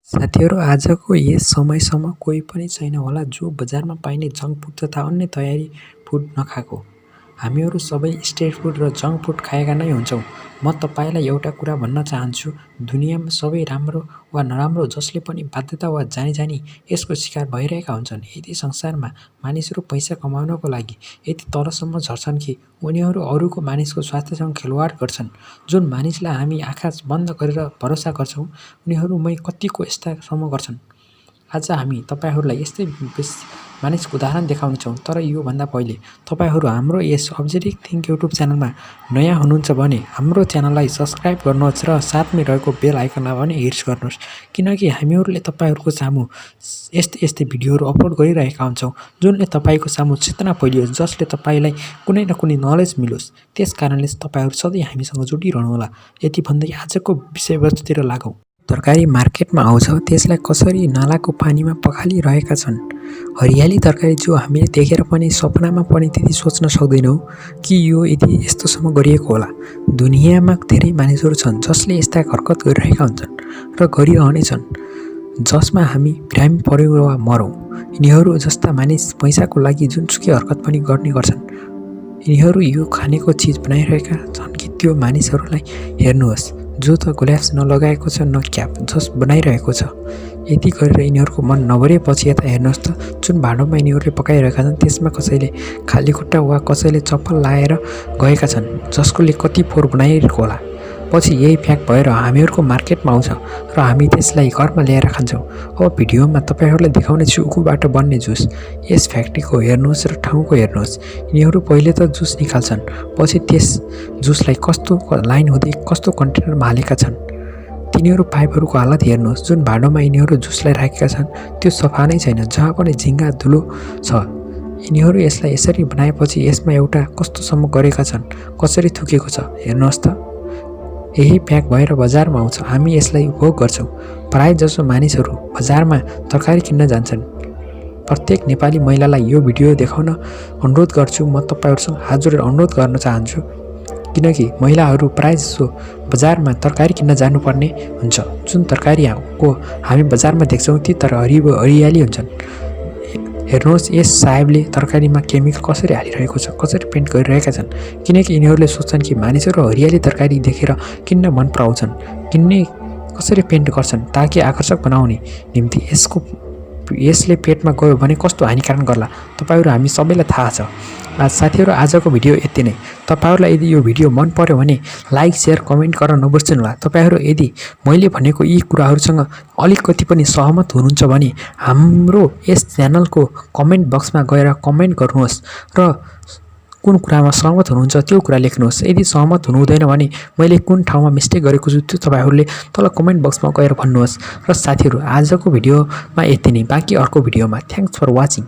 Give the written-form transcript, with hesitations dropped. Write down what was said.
साथीहरू आजको यस समयसम्म कोही पनि छैन होला जो बजारमा पाइने जङ्क फुड तथा अन्य तयारी फुड नखाएको। हामीहरू सबै स्ट्रिट फुड र जङ्क फुड खाएका नै हुन्छौँ। म तपाईँलाई एउटा कुरा भन्न चाहन्छु, दुनियाँमा सबै राम्रो वा नराम्रो जसले पनि बाध्यता वा जानी यसको शिकार भइरहेका हुन्छन्। यदि संसारमा मानिसहरू पैसा कमाउनको लागि यति तलसम्म झर्छन् कि उनीहरू अरूको मानिसको स्वास्थ्यसँग खेलवाड गर्छन्, जुन मानिसलाई हामी आँखा बन्द गरेर भरोसा गर्छौँ उनीहरू कतिको यस्तासम्म गर्छन्। आज हामी तपाईँहरूलाई यस्तै मानिसको उदाहरण देखाउनेछौँ। तर योभन्दा पहिले तपाईँहरू हाम्रो यस अब्जेक्टिभ थिङ्क युट्युब च्यानलमा नयाँ हुनुहुन्छ भने हाम्रो च्यानललाई सब्सक्राइब गर्नुहोस् र साथमै रहेको बेल आइकनलाई पनि हिट गर्नुहोस्, किनकि हामीहरूले तपाईँहरूको सामु यस्तै भिडियोहरू अपलोड गरिरहेका हुन्छौँ जुनले तपाईँको सामु चेतना फैलियोस्, जसले तपाईँलाई कुनै न कुनै नलेज मिलोस्। त्यस कारणले तपाईँहरू सधैँ हामीसँग जोडिरहनुहोला। यति भन्दै आजको विषयवस्तुतिर लागौँ। तरकारी मार्केटमा आउँछ, त्यसलाई कसरी नालाको पानीमा पखालिरहेका छन्। हरियाली तरकारी जो हामीले देखेर पनि सपनामा पनि त्यति सोच्न सक्दैनौँ कि यो यदि यस्तोसम्म गरिएको होला। दुनियाँमा धेरै मानिसहरू छन् जसले यस्ता हरकत गरिरहेका हुन्छन् र गरिरहनेछन्, जसमा हामी बिरामी पर्यौँ वा मरौँ। यिनीहरू जस्ता मानिस पैसाको लागि जुनसुकै हरकत पनि गर्ने गर्छन्। यिनीहरू यो खानेको चिज बनाइरहेका छन् कि त्यो मानिसहरूलाई हेर्नुहोस्, जो त ग्लोभ्स नलगाएको छ, न क्याप, जस बनाइरहेको छ। यति गरेर यिनीहरूको मन नभरेपछि यता हेर्नुहोस् त, जुन भाँडोमा यिनीहरूले पकाइरहेका छन् त्यसमा कसैले खाली खुट्टा वा कसैले चप्पल लाएर गएका छन्, जसकोले कति फोहोर बनाइरहेको होला। पछि यही फ्याक भएर हामीहरूको मार्केटमा आउँछ र हामी त्यसलाई घरमा ल्याएर खान्छौँ। अब भिडियोमा तपाईँहरूलाई देखाउने छु उखुबाट बन्ने जुस। यस फ्याक्ट्रीको हेर्नुहोस् र ठाउँको हेर्नुहोस्। यिनीहरू पहिले त जुस निकाल्छन्, पछि त्यस जुसलाई कस्तो लाइन हुँदै कस्तो कन्टेनरमा हालेका छन्। तिनीहरू पाइपहरूको हालत हेर्नुहोस्, जुन भाँडोमा यिनीहरू जुसलाई राखेका छन् त्यो सफा नै छैन, जहाँ पनि झिङ्गा धुलो छ। यिनीहरू यसलाई यसरी बनाएपछि यसमा एउटा कस्तोसम्म गरेका छन्, कसरी थुकेको छ हेर्नुहोस् त। यही प्याक भएर बजारमा आउँछ, हामी यसलाई उपभोग गर्छौँ। प्राय जसो मानिसहरू बजारमा तरकारी किन्न जान्छन्। प्रत्येक नेपाली महिलालाई यो भिडियो देखाउन अनुरोध गर्छु। म तपाईँहरूसँग हात जोडेर अनुरोध गर्न चाहन्छु, किनकि महिलाहरू प्राय जसो बजारमा तरकारी किन्न जानुपर्ने हुन्छ। जुन तरकारीको हामी बजारमा देख्छौँ ती तर हरियाली हुन्छन्। हेर्नुहोस्, यस साहेबले तरकारीमा केमिकल कसरी हालिरहेको छ, कसरी पेन्ट गरिरहेका छन्, किनकि यिनीहरूले सोच्छन् कि मानिसहरू हरियाली तरकारी देखेर किन्न मन पराउँछन्, किन्ने कसरी पेन्ट गर्छन् ताकि आकर्षक बनाउने निम्ति। यसले पेटमा गयो भने कस्तो हानिकारक गर्ला तपाईँहरू हामी सबैलाई थाहा छ। साथीहरू, आजको भिडियो यति नै। तपाईँहरूलाई यदि यो भिडियो मन पर्यो भने लाइक, सेयर, कमेन्ट गर्न नबिर्सनुहोला। तपाईँहरू यदि मैले भनेको यी कुराहरूसँग अलिकति पनि सहमत हुनुहुन्छ भने हाम्रो यस च्यानलको कमेन्ट बक्समा गएर कमेन्ट गर्नुहोस् र कुन कुरामा सहमत हुनुहुन्छ त्यो कुरा लेख्नुहोस्। यदि सहमत हुनुहुँदैन भने मैले कुन ठाउँमा मिस्टेक गरेको छु त्यो तपाईँहरूले तल कमेन्ट बक्समा गएर भन्नुहोस्। र साथीहरू, आजको भिडियोमा यति नै, बाँकी अर्को भिडियोमा। Thanks for watching.